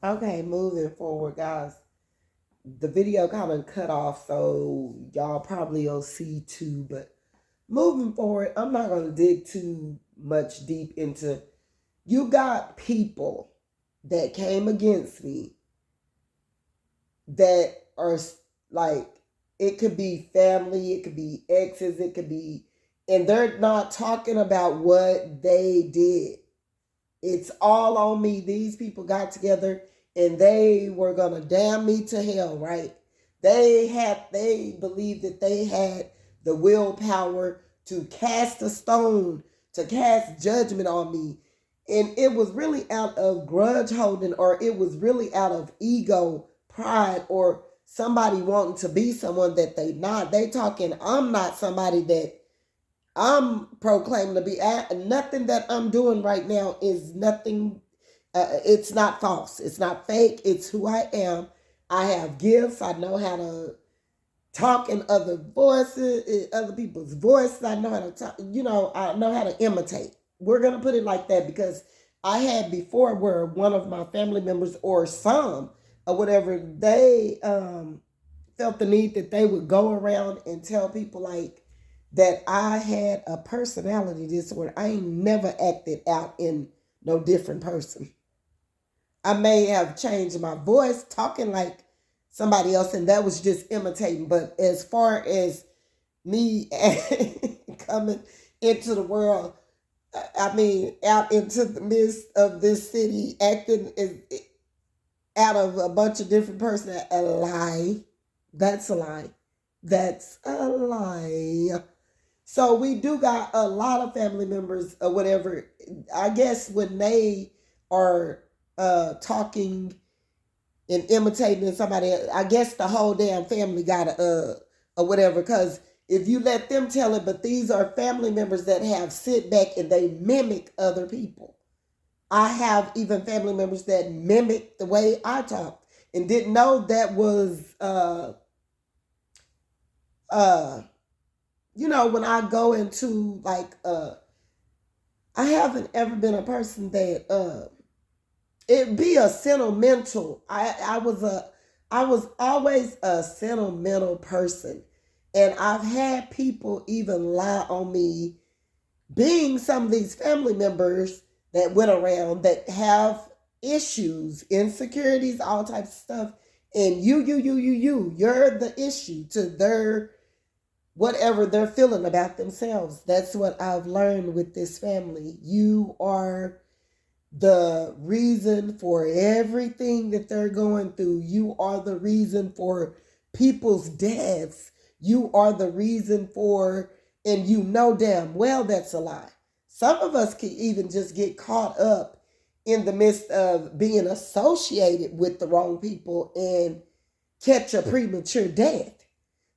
Okay, moving forward, guys. The video kind of cut off, so y'all probably will see too. But moving forward, I'm not going to dig too much deep into. You got people that came against me that are like, it could be family, it could be exes, it could be, and they're not talking about what they did. It's all on me. These people got together and they were gonna damn me to hell, right? They believed that they had the willpower to cast a stone, to cast judgment on me. And it was really out of grudge holding, or it was really out of ego, pride, or somebody wanting to be someone that they not. They talking, I'm not somebody that I'm proclaiming to be. Nothing that I'm doing right now is nothing. It's not false. It's not fake. It's who I am. I have gifts. I know how to talk in other voices, in other people's voices. I know how to talk. I know how to imitate. We're gonna put it like that because I had before where one of my family members or some or whatever they felt the need that they would go around and tell people like that I had a personality disorder. I ain't never acted out in no different person. I may have changed my voice, talking like somebody else, and that was just imitating. But as far as me coming into the world, I mean, out into the midst of this city, acting out of a bunch of different persons, a lie. That's a lie. That's a lie. So we do got a lot of family members or whatever. I guess when they are talking and imitating somebody, I guess the whole damn family got or whatever. Because if you let them tell it, but these are family members that have sit back and they mimic other people. I have even family members that mimic the way I talk and didn't know that was uh when I go into like I haven't ever been a person that it be a sentimental. I was always a sentimental person. And I've had people even lie on me being some of these family members that went around that have issues, insecurities, all types of stuff. And you're the issue to their whatever they're feeling about themselves. That's what I've learned with this family. You are the reason for everything that they're going through. You are the reason for people's deaths. You are the reason for, and you know damn well that's a lie. Some of us can even just get caught up in the midst of being associated with the wrong people and catch a premature death.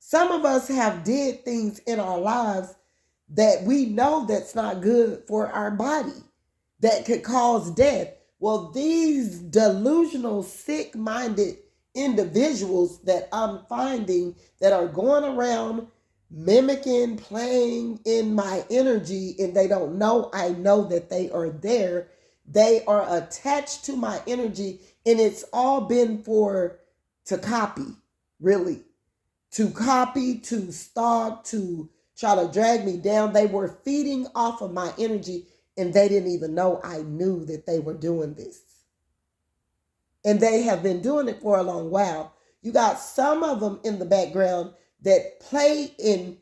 Some of us have did things in our lives that we know that's not good for our body, that could cause death. Well, these delusional, sick-minded individuals that I'm finding that are going around mimicking, playing in my energy, and they don't know I know that they are there. They are attached to my energy, and it's all been to copy, really. To copy, to stalk, to try to drag me down. They were feeding off of my energy and they didn't even know I knew that they were doing this. And they have been doing it for a long while. You got some of them in the background that play in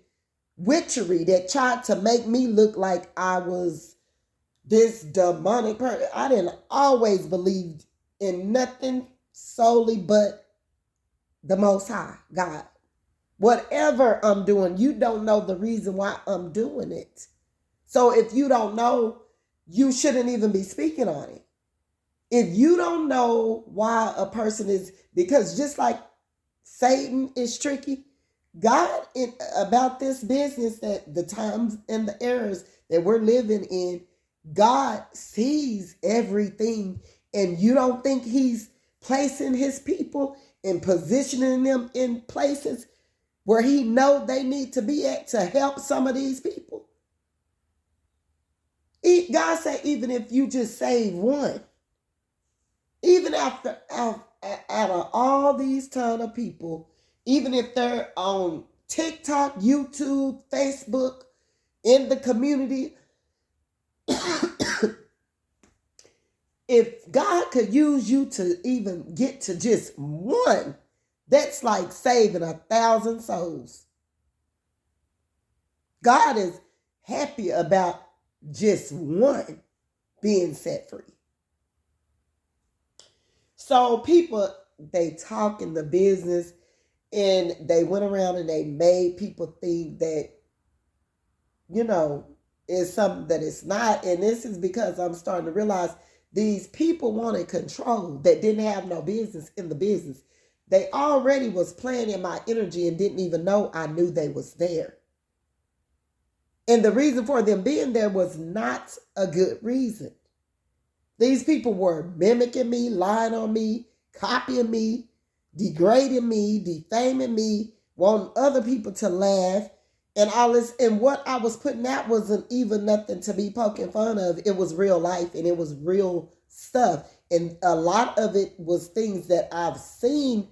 witchery, that tried to make me look like I was this demonic person. I didn't always believe in nothing solely but the Most High, God. Whatever I'm doing, you don't know the reason why I'm doing it. So if you don't know, you shouldn't even be speaking on it. If you don't know why a person is, because just like Satan is tricky, God about this business, that the times and the eras that we're living in, God sees everything, and you don't think he's placing his people and positioning them in places where he know they need to be at to help some of these people. God said, even if you just save one, Even out of all these ton of people, even if they're on TikTok, YouTube, Facebook, in the community, if God could use you to even get to just one, that's like saving 1,000 souls. God is happy about just one being set free. So people, they talk in the business and they went around and they made people think that, you know, it's something that it's not. And this is because I'm starting to realize these people wanted control that didn't have no business in the business. They already was playing in my energy and didn't even know I knew they was there. And the reason for them being there was not a good reason. These people were mimicking me, lying on me, copying me, degrading me, defaming me, wanting other people to laugh, and all this. And what I was putting out wasn't even nothing to be poking fun of. It was real life and it was real stuff. And a lot of it was things that I've seen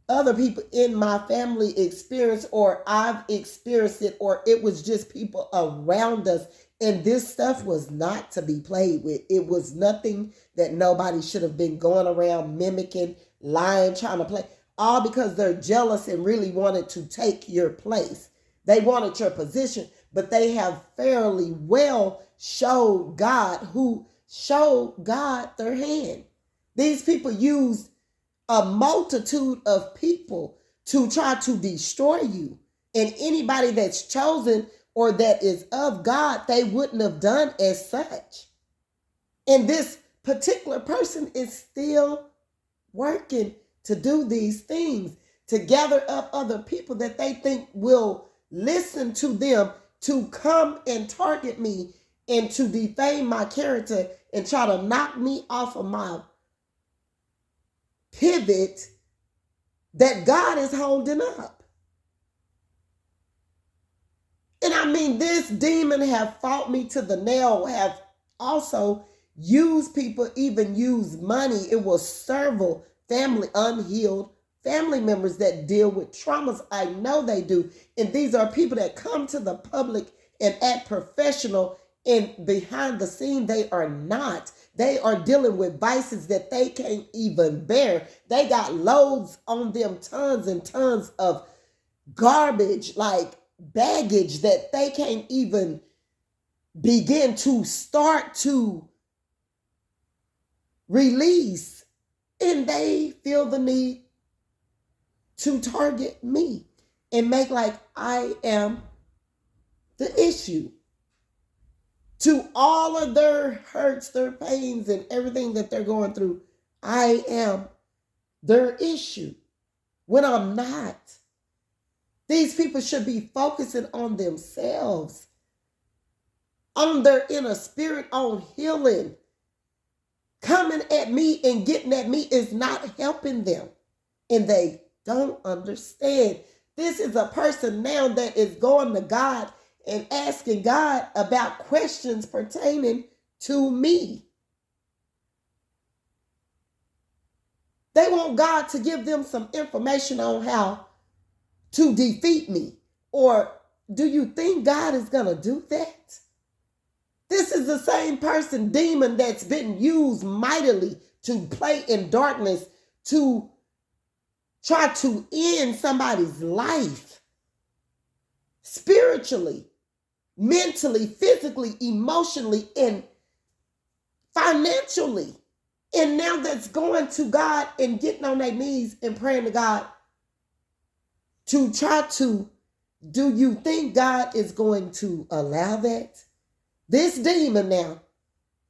other people in my family experience, or I've experienced it, or it was just people around us. And this stuff was not to be played with. It was nothing that nobody should have been going around mimicking, lying, trying to play, all because they're jealous and really wanted to take your place. They wanted your position, but they have fairly well showed God their hand. These people used a multitude of people to try to destroy you. And anybody that's chosen or that is of God, they wouldn't have done as such. And this particular person is still working to do these things, to gather up other people that they think will listen to them, to come and target me and to defame my character and try to knock me off of my pivot that God is holding up. And I mean, this demon have fought me to the nail, have also used people, even used money. It was several family, unhealed family members that deal with traumas. I know they do. And these are people that come to the public and act professional, and behind the scene, they are not. They are dealing with vices that they can't even bear. They got loads on them, tons and tons of garbage, like baggage that they can't even begin to start to release. And they feel the need to target me and make like I am the issue. To all of their hurts, their pains, and everything that they're going through, I am their issue when I'm not. These people should be focusing on themselves, on their inner spirit, on healing. Coming at me and getting at me is not helping them. And they don't understand. This is a person now that is going to God and asking God about questions pertaining to me. They want God to give them some information on how to defeat me. Or do you think God is going to do that? This is the same person, demon, that's been used mightily to play in darkness, to try to end somebody's life spiritually, mentally, physically, emotionally, and financially. And now that's going to God and getting on their knees and praying to God to try to, do you think God is going to allow that? This demon now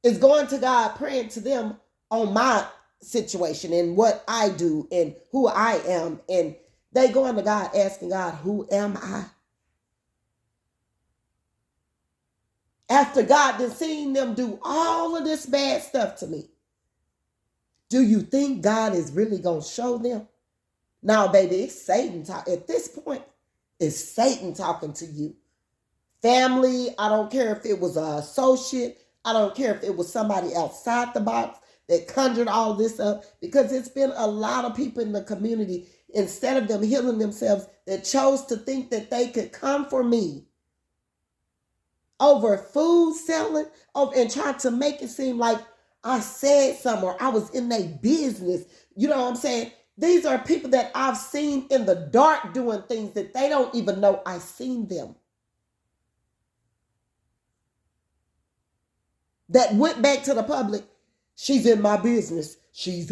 is going to God, praying to them on my situation and what I do and who I am. And they going to God asking God, who am I? After God has seen them do all of this bad stuff to me, do you think God is really going to show them? Now, baby, it's Satan talking. At this point, it's Satan talking to you. Family, I don't care if it was an associate. I don't care if it was somebody outside the box. that conjured all this up, because it's been a lot of people in the community, instead of them healing themselves, that chose to think that they could come for me over food selling, and try to make it seem like I said something or I was in their business. You know what I'm saying? These are people that I've seen in the dark doing things that they don't even know I seen them. That went back to the public. She's in my business. She's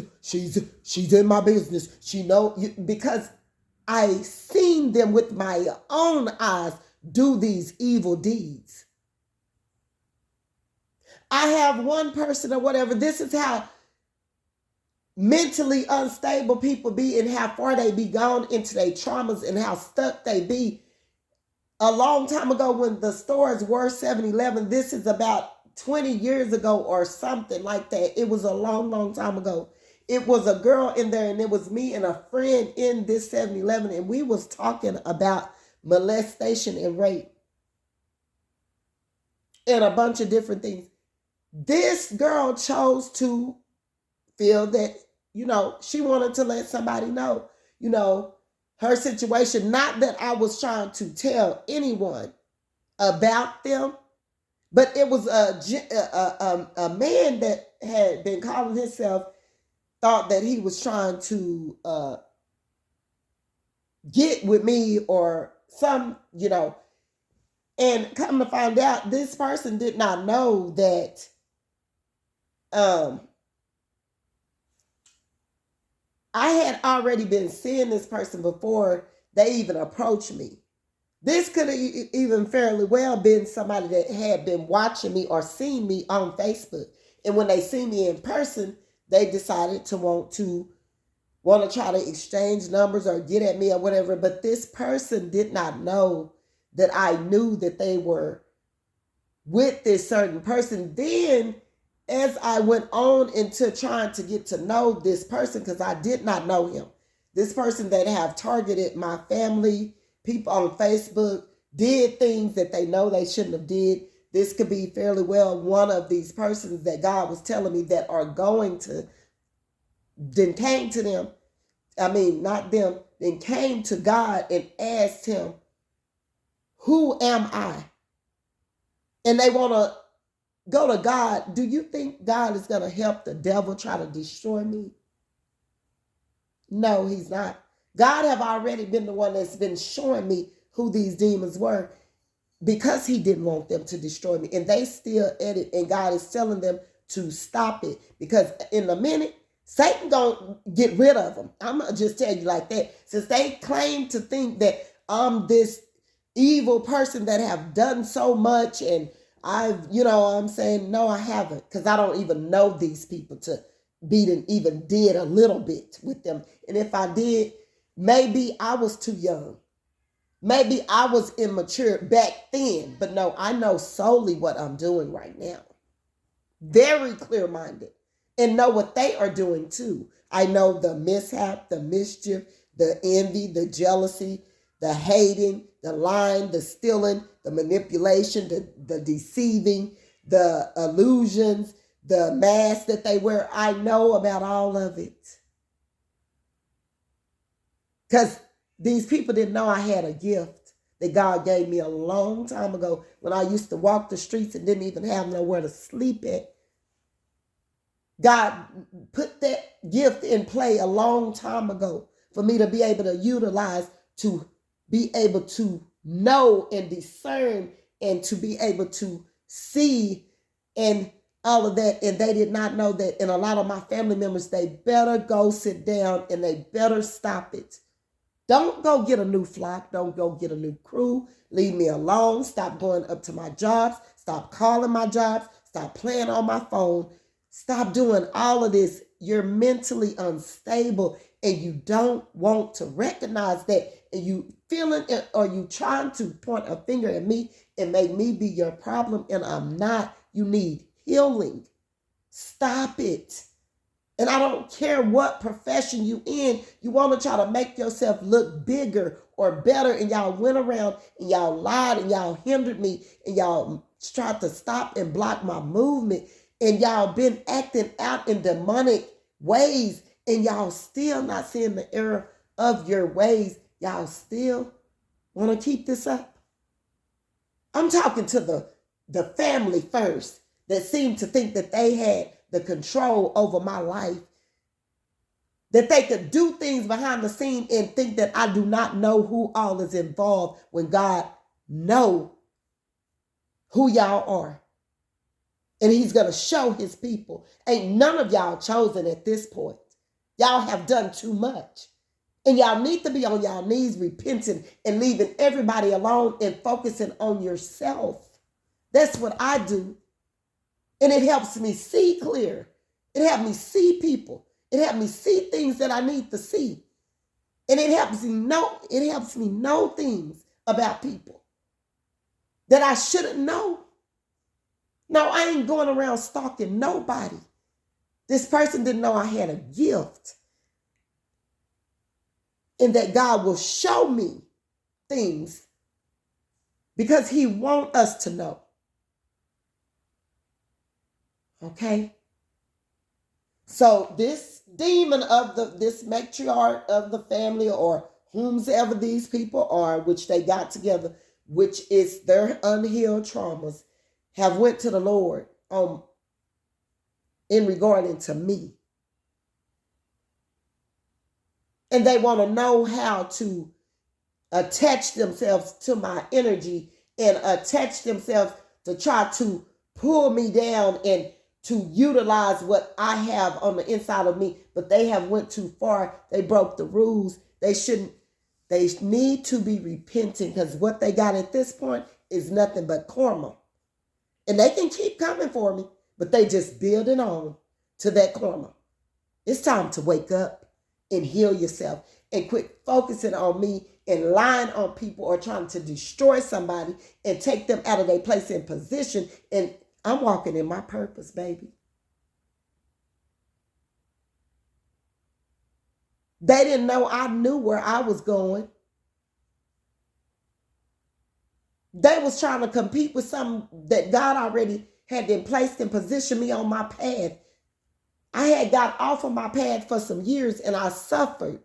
in my business. She know, because I seen them with my own eyes do these evil deeds. I have one person or whatever. This is how mentally unstable people be, and how far they be gone into their traumas, and how stuck they be. A long time ago, when the stores were 7-Eleven, this is about 20 years ago or something like that. It was a long time ago. It was a girl in there, and it was me and a friend in this 7-Eleven, and we was talking about molestation and rape and a bunch of different things. This girl chose to feel that, she wanted to let somebody know, her situation. Not that I was trying to tell anyone about them, but it was a man that had been calling himself, thought that he was trying to get with me or some, and come to find out, this person did not know that I had already been seeing this person before they even approached me. This could have even fairly well been somebody that had been watching me or seen me on Facebook. And when they see me in person, they decided to want to try to exchange numbers or get at me or whatever. But this person did not know that I knew that they were with this certain person. Then, as I went on into trying to get to know this person, because I did not know him, this person that have targeted my family, people on Facebook, did things that they know they shouldn't have did. This could be fairly well one of these persons that God was telling me that are going to, then came to them, not them, then came to God and asked him, who am I? And they want to go to God. Do you think God is going to help the devil try to destroy me? No, he's not. God have already been the one that's been showing me who these demons were, because he didn't want them to destroy me. And they still at it, and God is telling them to stop it, because in a minute, Satan gonna get rid of them. I'm gonna just tell you like that. Since they claim to think that I'm this evil person that have done so much, and I've, I'm saying, no, I haven't, because I don't even know these people to beat, and even did a little bit with them. And if I did, maybe I was too young. Maybe I was immature back then. But no, I know solely what I'm doing right now. Very clear-minded. And know what they are doing too. I know the mishap, the mischief, the envy, the jealousy, the hating, the lying, the stealing, the manipulation, the deceiving, the illusions, the mask that they wear. I know about all of it. Because these people didn't know I had a gift that God gave me a long time ago, when I used to walk the streets and didn't even have nowhere to sleep at. God put that gift in play a long time ago for me to be able to utilize, to be able to know and discern, and to be able to see, and all of that. And they did not know that. And a lot of my family members, they better go sit down and they better stop it. Don't go get a new flock. Don't go get a new crew. Leave me alone. Stop going up to my jobs. Stop calling my jobs. Stop playing on my phone. Stop doing all of this. You're mentally unstable, and you don't want to recognize that. And you feeling it, or you trying to point a finger at me and make me be your problem, and I'm not. You need healing. Stop it. And I don't care what profession you in, you want to try to make yourself look bigger or better, and y'all went around and y'all lied and y'all hindered me and y'all tried to stop and block my movement. and y'all been acting out in demonic ways, and y'all still not seeing the error of your ways, y'all still want to keep this up? I'm talking to the family first that seemed to think that they had the control over my life, that they could do things behind the scene and think that I do not know who all is involved when God know who y'all are. And he's going to show his people. Ain't none of y'all chosen at this point. Y'all have done too much. And y'all need to be on y'all knees repenting and leaving everybody alone and focusing on yourself. That's what I do. And it helps me see clear. It helps me see people. It helps me see things that I need to see. And it helps me know things about people that I shouldn't know. No, I ain't going around stalking nobody. This person didn't know I had a gift. And that God will show me things because he wants us to know. Okay? So this demon of this matriarch of the family, or whomsoever these people are, which they got together, which is their unhealed traumas, have went to the Lord in regarding to me. And they want to know how to attach themselves to my energy and attach themselves to try to pull me down and to utilize what I have on the inside of me. But they have went too far. They broke the rules. They shouldn't. They need to be repenting, because what they got at this point is nothing but karma. And they can keep coming for me, but they just building on to that karma. It's time to wake up and heal yourself and quit focusing on me and lying on people or trying to destroy somebody and take them out of their place and position. And I'm walking in my purpose, baby. They didn't know I knew where I was going. They was trying to compete with something that God already had in place and positioned me on my path. I had got off of my path for some years and I suffered.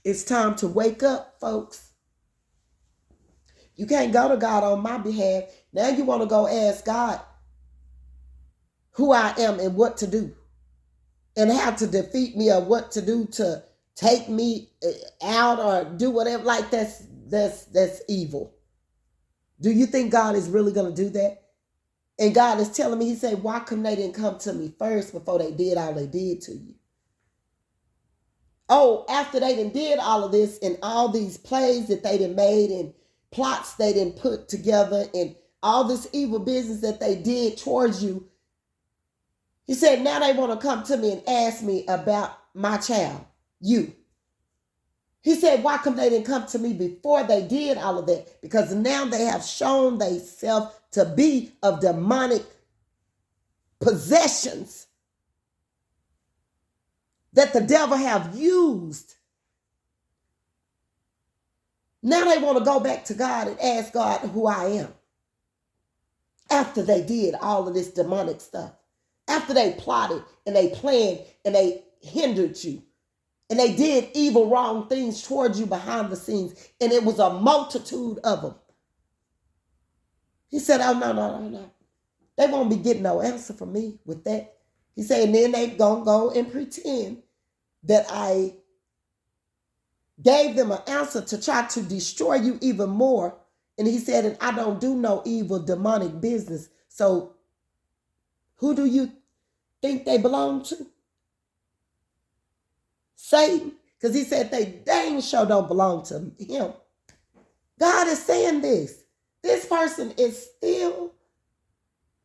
It's time to wake up, folks. You can't go to God on my behalf. Now you want to go ask God who I am and what to do and how to defeat me, or what to do to take me out or do whatever. Like that's evil. Do you think God is really going to do that? And God is telling me, he said, why come they didn't come to me first before they did all they did to you? Oh, after they did all of this and all these plays that they done made and plots they done put together and all this evil business that they did towards you, he said, now they want to come to me and ask me about my child, you. He said, why come they didn't come to me before they did all of that? Because now they have shown themselves to be of demonic possessions that the devil have used. Now they want to go back to God and ask God who I am. After they did all of this demonic stuff. After they plotted and they planned and they hindered you. And they did evil, wrong things towards you behind the scenes. And it was a multitude of them. He said, oh, no. They won't be getting no answer from me with that. He said, and then they gonna go and pretend that I gave them an answer to try to destroy you even more. And he said, and I don't do no evil demonic business. So who do you think they belong to? Satan. Because he said they dang sure don't belong to him. God is saying this. This person is still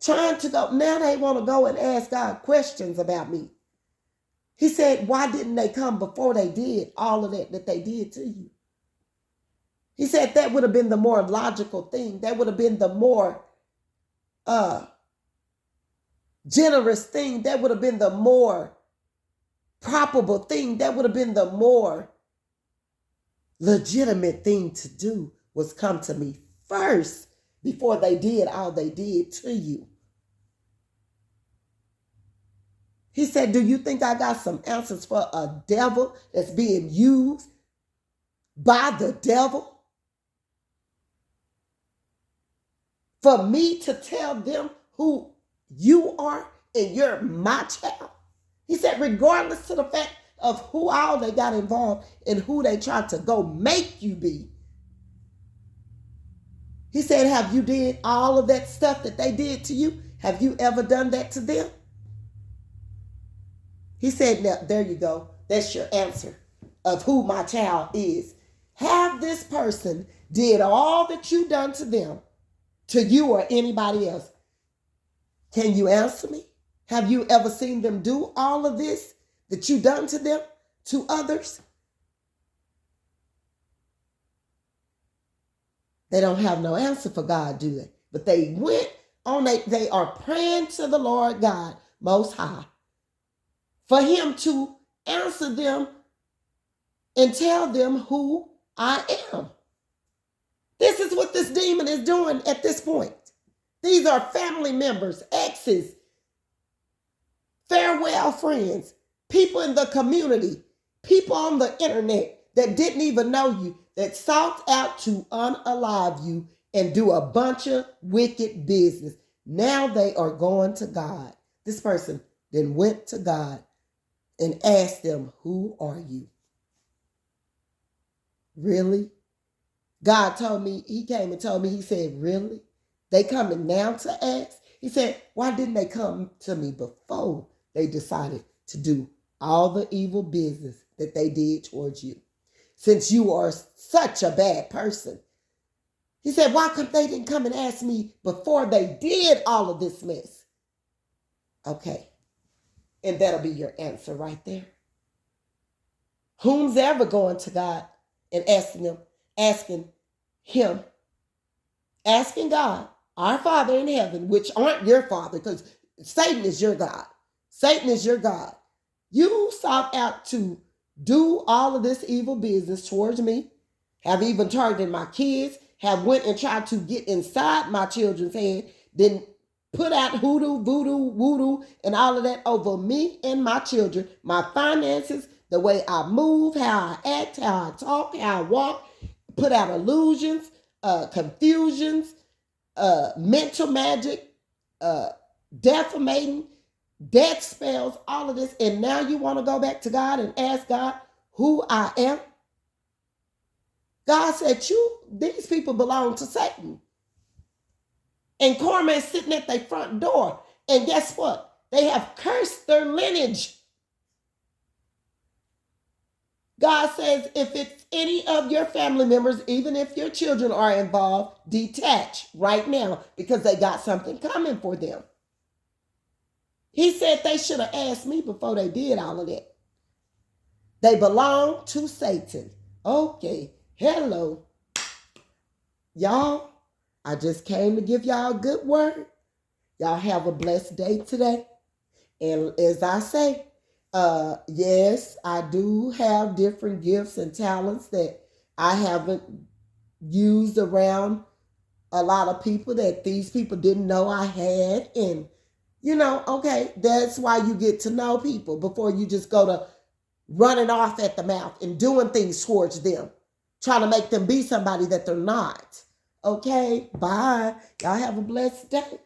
trying to go. Now they want to go and ask God questions about me. He said, why didn't they come before they did all of that they did to you? He said that would have been the more logical thing. That would have been the more generous thing. That would have been the more probable thing. That would have been the more legitimate thing to do, was come to me first before they did all they did to you. He said, do you think I got some answers for a devil that's being used by the devil for me to tell them who you are and you're my child? He said, regardless of the fact of who all they got involved and who they tried to go make you be. He said, have you did all of that stuff that they did to you? Have you ever done that to them? He said, now, there you go. That's your answer of who my child is. Have this person did all that you done to them, to you or anybody else? Can you answer me? Have you ever seen them do all of this that you done to them, to others? They don't have no answer for God, do they? But they went on, they are praying to the Lord God Most High for him to answer them and tell them who I am. This is what this demon is doing at this point. These are family members, exes, farewell friends, people in the community, people on the internet that didn't even know you, that sought out to unalive you and do a bunch of wicked business. Now they are going to God. This person then went to God and asked them, who are you? Really? God told me, he came and told me, he said, really? They coming now to ask? He said, why didn't they come to me before they decided to do all the evil business that they did towards you? Since you are such a bad person. He said, why come they didn't come and ask me before they did all of this mess? Okay. And that'll be your answer right there. Whom's ever going to God and asking God, our Father in heaven, which aren't your father, because Satan is your God. Satan is your God. You sought out to do all of this evil business towards me, have even targeted my kids, have went and tried to get inside my children's head, then put out hoodoo, voodoo, voodoo, and all of that over me and my children, my finances, the way I move, how I act, how I talk, how I walk, put out illusions, confusions, mental magic, defamating, death spells, all of this. And now you want to go back to God and ask God who I am? God said, these people belong to Satan. And karma is sitting at their front door. And guess what? They have cursed their lineage. God says, if it's any of your family members, even if your children are involved, detach right now because they got something coming for them. He said they should have asked me before they did all of that. They belong to Satan. Okay, hello. Y'all, I just came to give y'all a good word. Y'all have a blessed day today. And as I say, yes, I do have different gifts and talents that I haven't used around a lot of people that these people didn't know I had. And, okay, that's why you get to know people before you just go to running off at the mouth and doing things towards them, trying to make them be somebody that they're not. Okay, bye. Y'all have a blessed day.